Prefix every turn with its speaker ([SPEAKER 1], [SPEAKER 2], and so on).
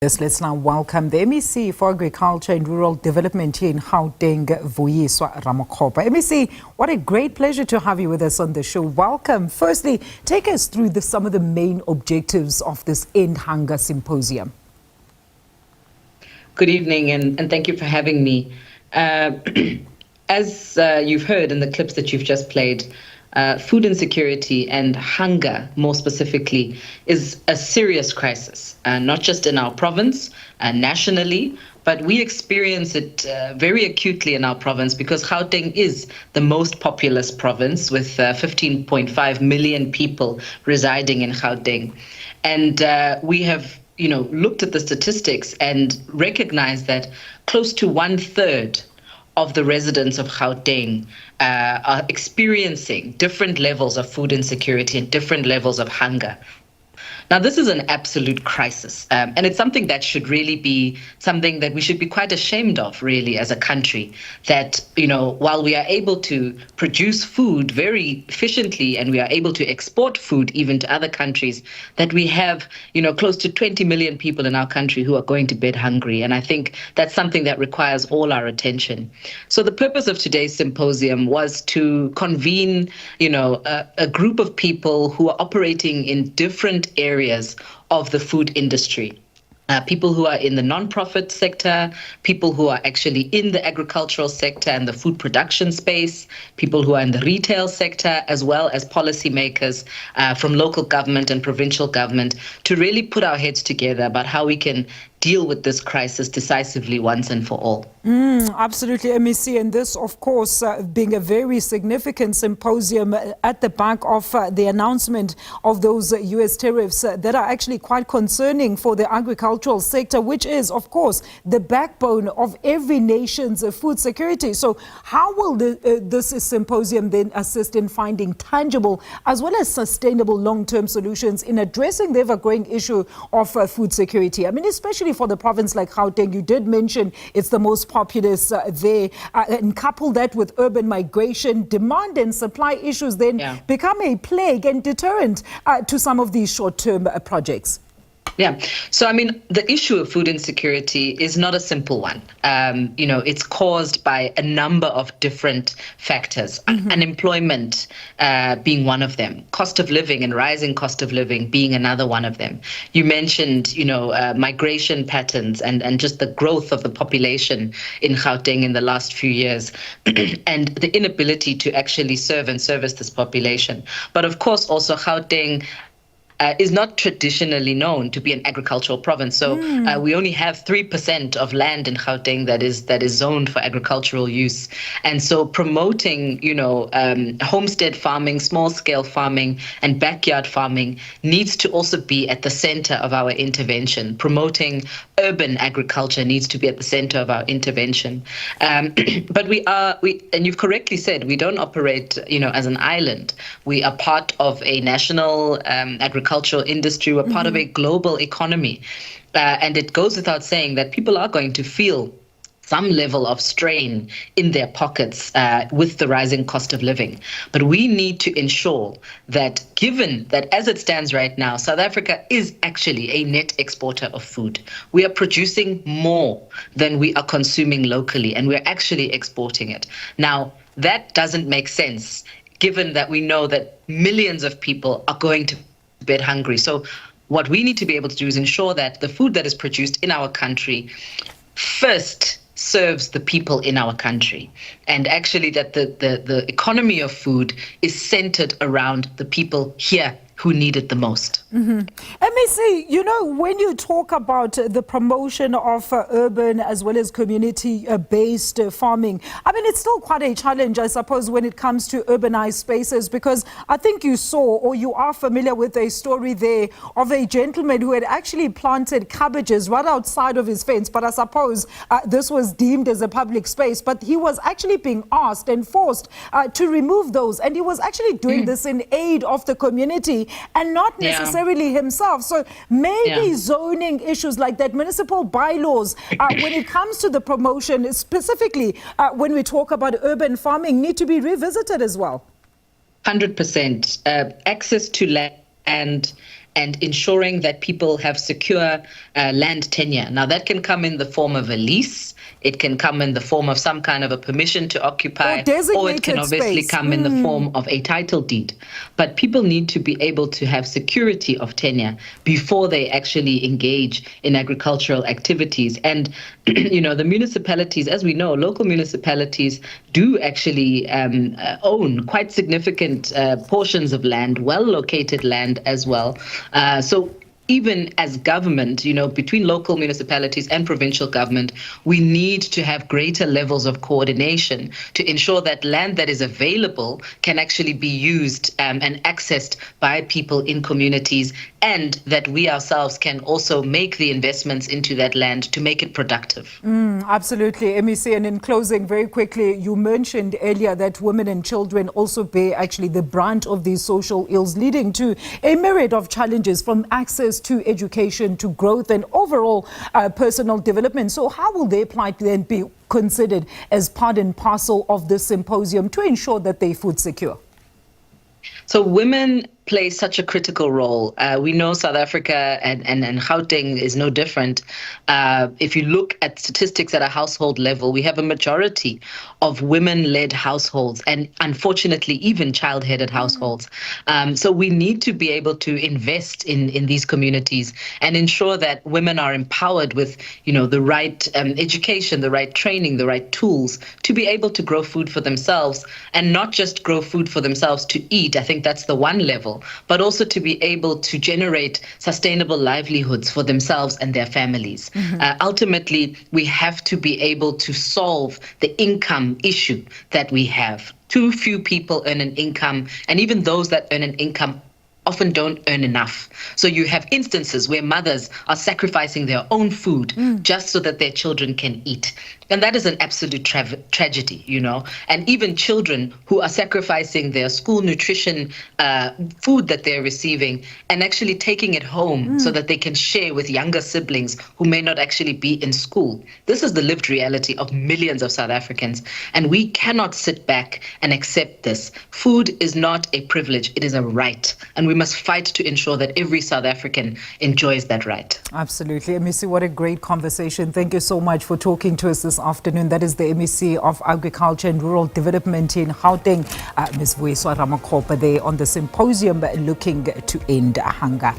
[SPEAKER 1] Yes, let's now welcome the MEC for Agriculture and Rural Development here in Gauteng, Vuyiswa Ramokgopa. MEC, what a great pleasure to have you with us on the show. Welcome. Firstly, take us through some of the main objectives of this End Hunger Symposium.
[SPEAKER 2] Good evening, and thank you for having me. As you've heard in the clips that you've just played, food insecurity and hunger, more specifically, is a serious crisis, not just in our province, nationally, but we experience it very acutely in our province because Gauteng is the most populous province with 15.5 million people residing in Gauteng. And we have looked at the statistics and recognized that close to 1/3 of the residents of Gauteng are experiencing different levels of food insecurity and different levels of hunger. Now, this is an absolute crisis, and it's something that should really be something that we should be quite ashamed of, really, as a country, that, while we are able to produce food very efficiently and we are able to export food even to other countries, that we have, close to 20 million people in our country who are going to bed hungry. And I think that's something that requires all our attention. So the purpose of today's symposium was to convene, a group of people who are operating in different areas of the food industry. People who are in the non-profit sector, people who are actually in the agricultural sector and the food production space, people who are in the retail sector, as well as policymakers from local government and provincial government, to really put our heads together about how we can deal with this crisis decisively once and for all.
[SPEAKER 1] Absolutely, MEC, and this, of course, being a very significant symposium at the back of the announcement of those US tariffs that are actually quite concerning for the agricultural sector, which is, of course, the backbone of every nation's food security. So how will this symposium then assist in finding tangible as well as sustainable long-term solutions in addressing the ever-growing issue of food security? I mean, especially for the province like Gauteng, you did mention it's the most populous there, and couple that with urban migration, demand and supply issues then become a plague and deterrent to some of these short-term projects.
[SPEAKER 2] Yeah. So, I mean, the issue of food insecurity is not a simple one. It's caused by a number of different factors, unemployment being one of them, cost of living and rising cost of living being another one of them. You mentioned, migration patterns and just the growth of the population in Gauteng in the last few years and the inability to actually serve and service this population. But of course, also Gauteng is not traditionally known to be an agricultural province. So we only have 3% of land in Gauteng that is zoned for agricultural use. And so promoting, homestead farming, small-scale farming, and backyard farming needs to also be at the center of our intervention. Promoting urban agriculture needs to be at the center of our intervention. But and you've correctly said, we don't operate, as an island. We are part of a national agricultural industry. We're part of a global economy. And it goes without saying that people are going to feel some level of strain in their pockets with the rising cost of living. But we need to ensure that, given that as it stands right now, South Africa is actually a net exporter of food. We are producing more than we are consuming locally, and we're actually exporting it. Now, that doesn't make sense, given that we know that millions of people are going to bed hungry. So what we need to be able to do is ensure that the food that is produced in our country first serves the people in our country, and actually that the economy of food is centered around the people here who need it the most.
[SPEAKER 1] MEC, when you talk about the promotion of urban as well as community-based farming, I mean, it's still quite a challenge, I suppose, when it comes to urbanized spaces, because I think you saw, or you are familiar with a story there of a gentleman who had actually planted cabbages right outside of his fence, but I suppose this was deemed as a public space, but he was actually being asked and forced to remove those, and he was actually doing this in aid of the community and not necessarily himself. So maybe zoning issues like that, municipal bylaws, when it comes to the promotion, specifically when we talk about urban farming, need to be revisited as well.
[SPEAKER 2] 100%. Access to land and ensuring that people have secure land tenure. Now, that can come in the form of a lease. It can come in the form of some kind of a permission to occupy, or it can obviously come in the form of a title deed. But people need to be able to have security of tenure before they actually engage in agricultural activities. And, the municipalities, as we know, local municipalities do actually own quite significant portions of land, well-located land as well. So even as government, between local municipalities and provincial government, we need to have greater levels of coordination to ensure that land that is available can actually be used and accessed by people in communities, and that we ourselves can also make the investments into that land to make it productive.
[SPEAKER 1] Absolutely, MEC. And in closing, very quickly, you mentioned earlier that women and children also bear actually the brunt of these social ills, leading to a myriad of challenges, from access to education, to growth and overall personal development. So how will their plight then be considered as part and parcel of this symposium to ensure that they're food secure?
[SPEAKER 2] So women play such a critical role. We know South Africa and Gauteng is no different. If you look at statistics at a household level, we have a majority of women-led households, and unfortunately even child-headed households. So we need to be able to invest in these communities and ensure that women are empowered with the right education, the right training, the right tools to be able to grow food for themselves, and not just grow food for themselves to eat. I think that's the one level, but also to be able to generate sustainable livelihoods for themselves and their families. Ultimately, we have to be able to solve the income issue that we have. Too few people earn an income, and even those that earn an income often don't earn enough. So you have instances where mothers are sacrificing their own food just so that their children can eat. And that is an absolute tragedy, And even children who are sacrificing their school nutrition food that they're receiving and actually taking it home so that they can share with younger siblings who may not actually be in school. This is the lived reality of millions of South Africans, and we cannot sit back and accept this. Food is not a privilege, it is a right, and we must fight to ensure that every South African enjoys that right.
[SPEAKER 1] Absolutely. MEC, what a great conversation. Thank you so much for talking to us this afternoon. That is the MEC of Agriculture and Rural Development in Gauteng, Ms. Vuyiswa Ramokgopa, there on the symposium looking to end hunger.